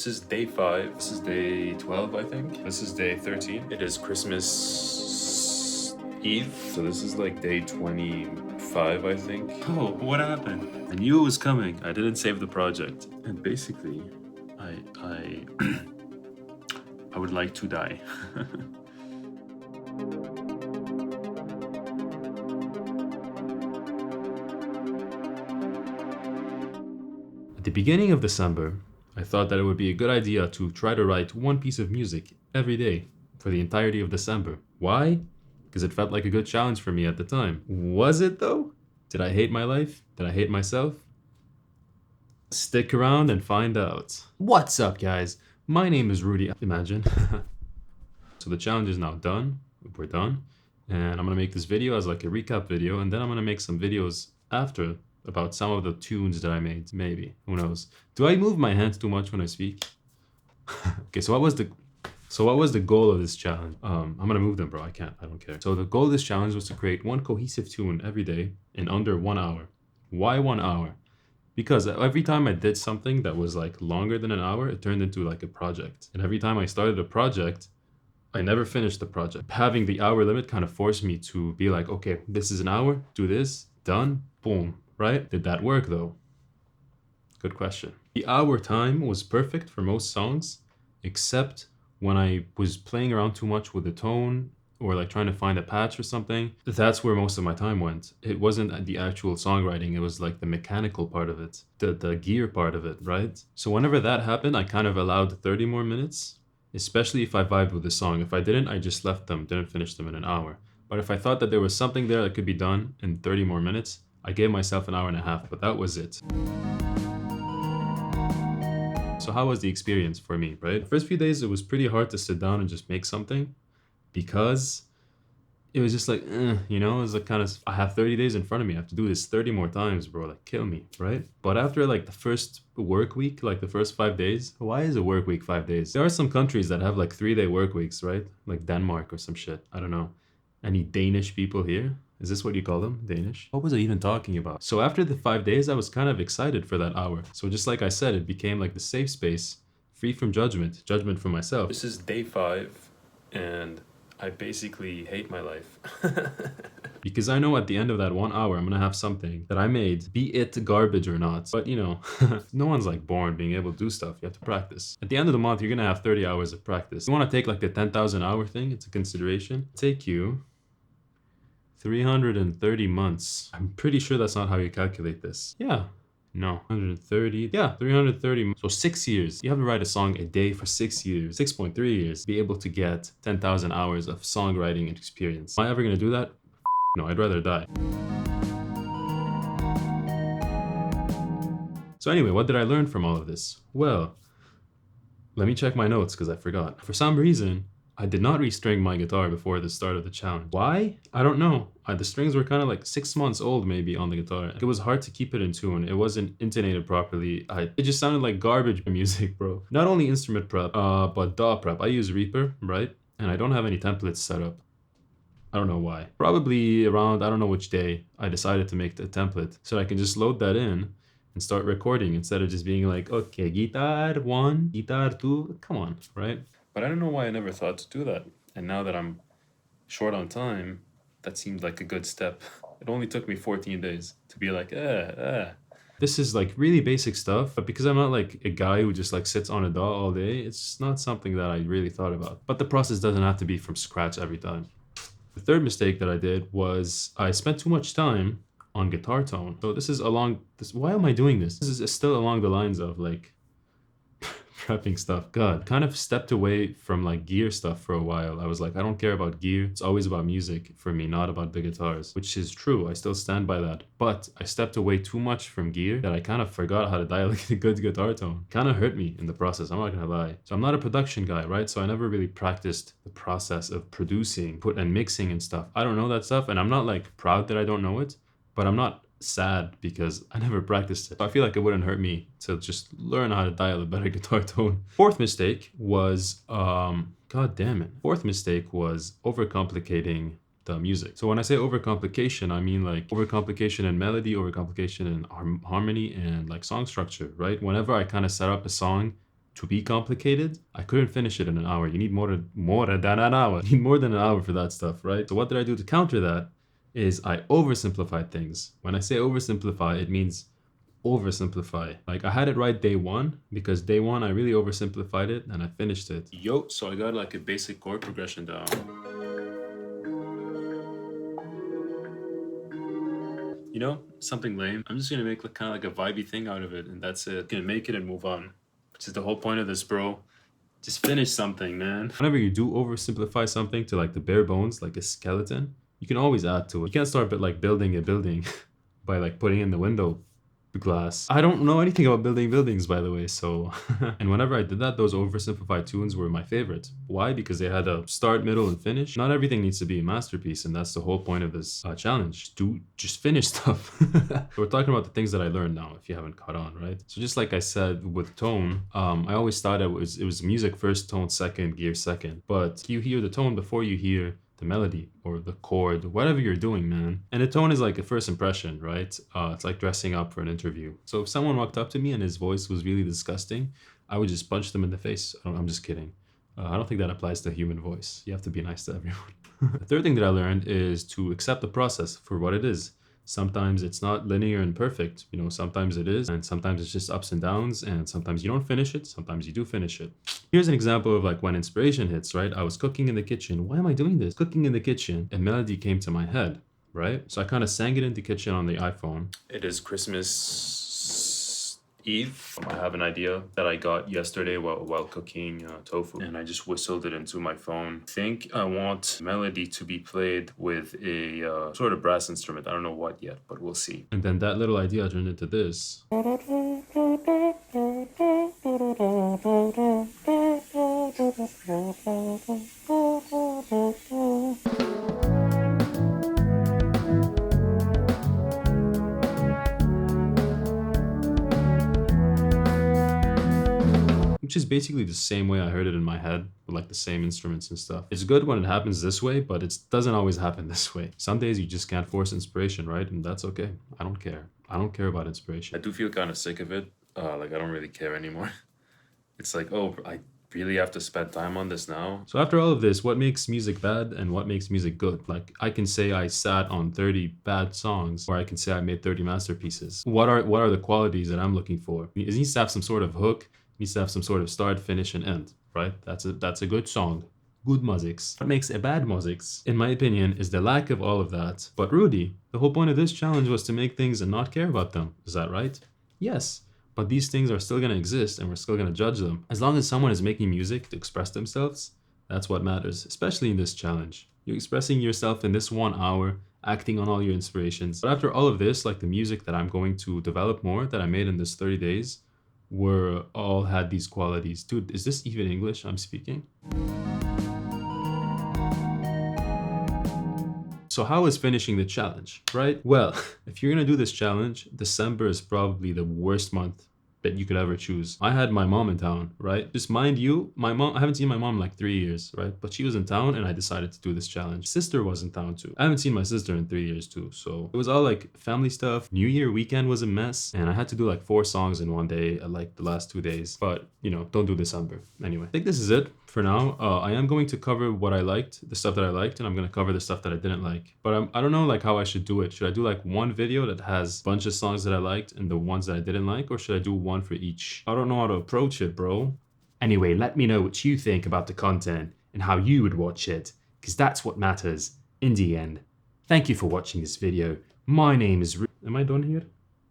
This is day 5. This is day 12, I think. This is day 13. It is Christmas Eve. So this is like day 25, I think. Oh, what happened? I knew it was coming. I didn't save the project. And basically, I I would like to die. At the beginning of December, I thought that it would be a good idea to try to write one piece of music every day for the entirety of December. Why? Because it felt like a good challenge for me at the time. Was it though? Did I hate my life? Did I hate myself? Stick around and find out. What's up, guys? My name is Rudy. Imagine. So the challenge is now done. We're done. And I'm gonna make this video as like a recap video, and then I'm gonna make some videos after about some of the tunes that I made. Maybe. Who knows? Do I move my hands too much when I speak? Okay, so what was the goal of this challenge? I'm gonna move them, bro. I can't. I don't care. So the goal of this challenge was to create one cohesive tune every day in under 1 hour. Why 1 hour? Because every time I did something that was like longer than an hour, it turned into like a project. And every time I started a project, I never finished the project. Having the hour limit kind of forced me to be like, okay, this is an hour, do this, done, boom, right? Did that work though? Good question. The hour time was perfect for most songs, except when I was playing around too much with the tone or like trying to find a patch or something. That's where most of my time went. It wasn't the actual songwriting, it was like the mechanical part of it, the gear part of it, right? So whenever that happened, I kind of allowed 30 more minutes, especially if I vibed with the song. If I didn't, I just left them, didn't finish them in an hour. But if I thought that there was something there that could be done in 30 more minutes, I gave myself an hour and a half, but that was it. So how was the experience for me, right? The first few days, it was pretty hard to sit down and just make something because it was just like, you know, it was like kind of, I have 30 days in front of me. I have to do this 30 more times, bro, like kill me, right? But after like the first work week, like the first 5 days, why is a work week 5 days? There are some countries that have like 3-day work weeks, right? Like Denmark or some shit, I don't know. Any Danish people here? Is this what you call them? Danish? What was I even talking about? So after the 5 days, I was kind of excited for that hour. So just like I said, it became like the safe space, free from judgment from myself. This is day 5 and I basically hate my life. Because I know at the end of that 1 hour, I'm gonna have something that I made, be it garbage or not. But you know, no one's like born being able to do stuff. You have to practice. At the end of the month, you're gonna have 30 hours of practice. You wanna take like the 10,000 hour thing into consideration? Take you 330 months. I'm pretty sure that's not how you calculate this. Yeah. No, 130. Yeah, 330. So 6 years. You have to write a song a day for 6 years, 6.3 years, be able to get 10,000 hours of songwriting experience. Am I ever gonna do that? No, I'd rather die. So anyway, what did I learn from all of this? Well, let me check my notes because I forgot. For some reason, I did not restring my guitar before the start of the challenge. Why? I don't know. The strings were kind of like 6 months old maybe on the guitar. It was hard to keep it in tune. It wasn't intonated properly. It just sounded like garbage music, bro. Not only instrument prep, but DAW prep. I use Reaper, right? And I don't have any templates set up. I don't know why. Probably around, I don't know which day, I decided to make the template so I can just load that in and start recording instead of just being like, okay, guitar 1, guitar 2, come on, right? But I don't know why I never thought to do that. And now that I'm short on time, that seemed like a good step. It only took me 14 days to be like, This is like really basic stuff, but because I'm not like a guy who just like sits on a DAW all day, it's not something that I really thought about. But the process doesn't have to be from scratch every time. The third mistake that I did was I spent too much time on guitar tone. So this is why am I doing this? This is still along the lines of like prepping stuff. God, kind of stepped away from like gear stuff for a while. I was like, I don't care about gear. It's always about music for me, not about the guitars, which is true. I still stand by that. But I stepped away too much from gear that I kind of forgot how to dial a good guitar tone. Kind of hurt me in the process, I'm not gonna lie. So I'm not a production guy, right? So I never really practiced the process of producing, and mixing and stuff. I don't know that stuff, and I'm not like proud that I don't know it, but I'm not sad because I never practiced it. So I feel like it wouldn't hurt me to just learn how to dial a better guitar tone. Fourth mistake was, god damn it. Fourth mistake was overcomplicating the music. So when I say overcomplication, I mean like overcomplication in melody, overcomplication in harmony, and like song structure, right? Whenever I kind of set up a song to be complicated, I couldn't finish it in an hour. You need more than an hour. You need more than an hour for that stuff, right? So what did I do to counter that? Is I oversimplified things. When I say oversimplify, it means oversimplify. Like I had it right day one, because day one I really oversimplified it and I finished it. Yo, so I got like a basic chord progression down. You know, something lame. I'm just gonna make like, kind of like a vibey thing out of it, and that's it. Gonna make it and move on, which is the whole point of this, bro. Just finish something, man. Whenever you do oversimplify something to like the bare bones, like a skeleton, you can always add to it. You can't start but like building a building by like putting in the window glass. I don't know anything about building buildings, by the way, so and whenever I did that, those oversimplified tunes were my favorite. Why? Because they had a start, middle, and finish. Not everything needs to be a masterpiece, and that's the whole point of this challenge. Just finish stuff. We're talking about the things that I learned now, if you haven't caught on, right? So just like I said with tone, I always thought it was music first, tone second, gear second, but you hear the tone before you hear the melody or the chord, whatever you're doing, man. And the tone is like a first impression, right? It's like dressing up for an interview. So if someone walked up to me and his voice was really disgusting, I would just punch them in the face. I'm just kidding. I don't think that applies to human voice. You have to be nice to everyone. The third thing that I learned is to accept the process for what it is. Sometimes it's not linear and perfect, you know, sometimes it is, and sometimes it's just ups and downs, and sometimes you don't finish it, sometimes you do finish it. Here's an example of like when inspiration hits, right? I was cooking in the kitchen. Why am I doing this? Cooking in the kitchen, a melody came to my head, right? So I kind of sang it in the kitchen on the iPhone. It is Christmas Eve. I have an idea that I got yesterday while cooking tofu, and I just whistled it into my phone. I think I want melody to be played with a sort of brass instrument. I don't know what yet, but we'll see. And then that little idea turned into this. Which is basically the same way I heard it in my head, with like the same instruments and stuff. It's good when it happens this way, but it doesn't always happen this way. Some days you just can't force inspiration, right? And that's okay. I don't care. I don't care about inspiration. I do feel kind of sick of it. Like I don't really care anymore. It's like, oh, I really have to spend time on this now. So after all of this, what makes music bad and what makes music good? Like I can say I sat on 30 bad songs, or I can say I made 30 masterpieces. What are the qualities that I'm looking for? It needs to have some sort of hook. Needs to have some sort of start, finish, and end, right? That's a good song. Good musiks. What makes a bad musiks, in my opinion, is the lack of all of that. But Rudy, the whole point of this challenge was to make things and not care about them. Is that right? Yes. But these things are still gonna exist and we're still gonna judge them. As long as someone is making music to express themselves, that's what matters, especially in this challenge. You're expressing yourself in this 1 hour, acting on all your inspirations. But after all of this, like the music that I'm going to develop more, that I made in this 30 days, were all had these qualities. Dude, is this even English I'm speaking? So how is finishing the challenge, right? Well, if you're gonna do this challenge, December is probably the worst month that you could ever choose. I had my mom in town, right? Just mind you, my mom, I haven't seen my mom in like 3 years, right? But she was in town and I decided to do this challenge. Sister was in town too. I haven't seen my sister in 3 years too. So it was all like family stuff. New Year weekend was a mess. And I had to do like 4 songs in one day, like the last 2 days. But you know, don't do December. Anyway, I think this is it for now. I am going to cover what I liked, the stuff that I liked, and I'm going to cover the stuff that I didn't like. But I don't know like how I should do it. Should I do like one video that has a bunch of songs that I liked and the ones that I didn't like? Or should I do one for each? I don't know how to approach it, bro. Anyway, let me know what you think about the content and how you would watch it, because that's what matters in the end. Thank you for watching this video. My name is Rudy. Am I done here?